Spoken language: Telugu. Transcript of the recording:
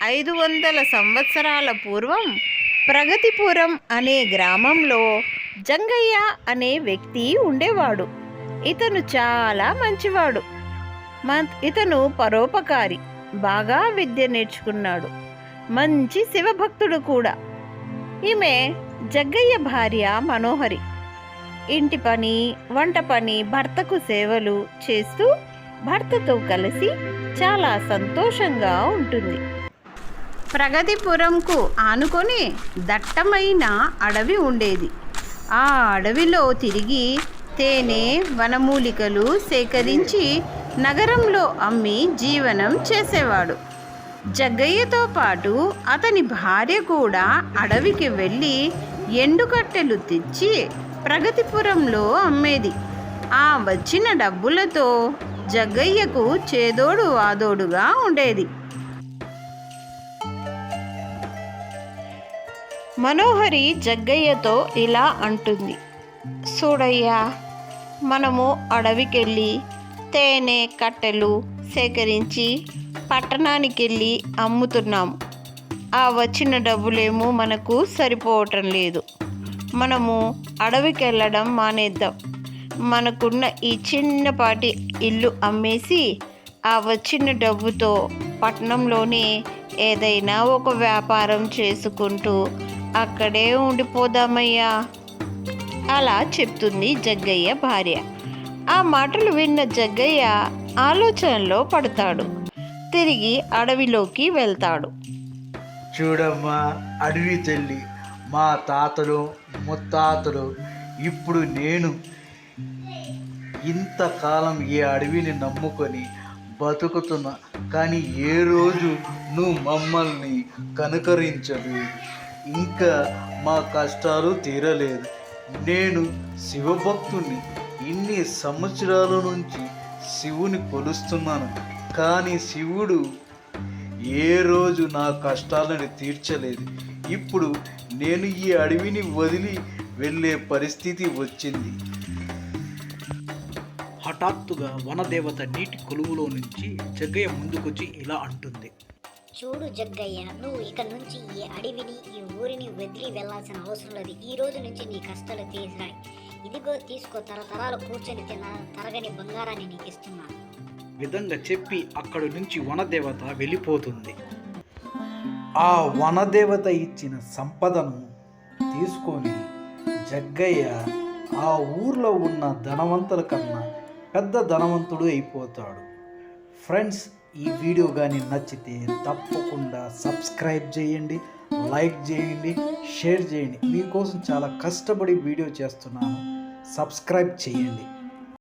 500 సంవత్సరాల పూర్వం ప్రగతిపురం అనే గ్రామంలో జంగయ్య అనే వ్యక్తి ఉండేవాడు. ఇతను చాలా మంచివాడు. ఇతను పరోపకారి, బాగా విద్య నేర్చుకున్నాడు, మంచి శివభక్తుడు కూడా. ఈమె జగ్గయ్య భార్య మనోహరి. ఇంటి పని, వంట పని, భర్తకు సేవలు చేస్తూ భర్తతో కలిసి చాలా సంతోషంగా ఉంటుంది. ప్రగతిపురంకు ఆనుకొని దట్టమైన అడవి ఉండేది. ఆ అడవిలో తిరిగి తేనె, వనమూలికలు సేకరించి నగరంలో అమ్మి జీవనం చేసేవాడు. జగ్గయ్యతో పాటు అతని భార్య కూడా అడవికి వెళ్ళి ఎండుకట్టెలు తెచ్చి ప్రగతిపురంలో అమ్మేది. ఆ వచ్చిన డబ్బులతో జగ్గయ్యకు చేదోడు వాదోడుగా ఉండేది. మనోహరి జగ్గయ్యతో ఇలా అంటుంది: చూడయ్యా, మనము అడవికెళ్ళి తేనె కట్టెలు సేకరించి పట్టణానికి వెళ్ళి అమ్ముతున్నాము. ఆ వచ్చిన డబ్బులేమో మనకు సరిపోవటం లేదు. మనము అడవికి వెళ్ళడం మానేద్దాం. మనకున్న ఈ చిన్నపాటి ఇల్లు అమ్మేసి ఆ వచ్చిన డబ్బుతో పట్టణంలోనే ఏదైనా ఒక వ్యాపారం చేసుకుంటూ అక్కడే ఉండిపోదామయ్యా, అలా చెప్తుంది జగ్గయ్య భార్య. ఆ మాటలు విన్న జగ్గయ్య ఆలోచనలో పడతాడు. తిరిగి అడవిలోకి వెళ్తాడు. చూడమ్మా అడవి తల్లి, మా తాతలు ముత్తాతలు, ఇప్పుడు నేను ఇంతకాలం ఈ అడవిని నమ్ముకొని బతుకుతున్నా. కానీ ఏ రోజు నువ్వు మమ్మల్ని కనుకరించదు. ఇంకా మా కష్టాలు తీరలేదు. నేను శివభక్తుని, ఇన్ని సంవత్సరాల నుంచి శివుని కొలుస్తున్నాను. కానీ శివుడు ఏ రోజు నా కష్టాలను తీర్చలేదు. ఇప్పుడు నేను ఈ అడవిని వదిలి వెళ్ళే పరిస్థితి వచ్చింది. హఠాత్తుగా వనదేవత నీటి కొలువులో నుంచి జగ్గయ్య ముందుకొచ్చి ఇలా అంటుంది: చూడు జగ్గయ్య, నువ్వు ఇక నుంచి ఈ అడవిని, ఈ ఊరిని వదిలి వెళ్లాల్సిన అవసరం లేదు. ఈ రోజు నుంచి నీ కష్టాలు తీసాయి. ఇదిగో తీసుకో, తరతరాలు కూర్చొని తిన్న తరగని బంగారాన్ని నీకు ఇస్తున్నాను. విధంగా చెప్పి అక్కడి నుంచి వనదేవత వెళ్ళిపోతుంది. ఆ వనదేవత ఇచ్చిన సంపదను తీసుకొని జగ్గయ్య ఆ ఊర్లో ఉన్న ధనవంతుల కన్నా పెద్ద ధనవంతుడు అయిపోతాడు. ఫ్రెండ్స్, ఈ వీడియో కానీ నచ్చితే తప్పకుండా సబ్స్క్రైబ్ చేయండి, లైక్ చేయండి, షేర్ చేయండి. మీకోసం చాలా కష్టపడి వీడియో చేస్తున్నాను. సబ్స్క్రైబ్ చేయండి.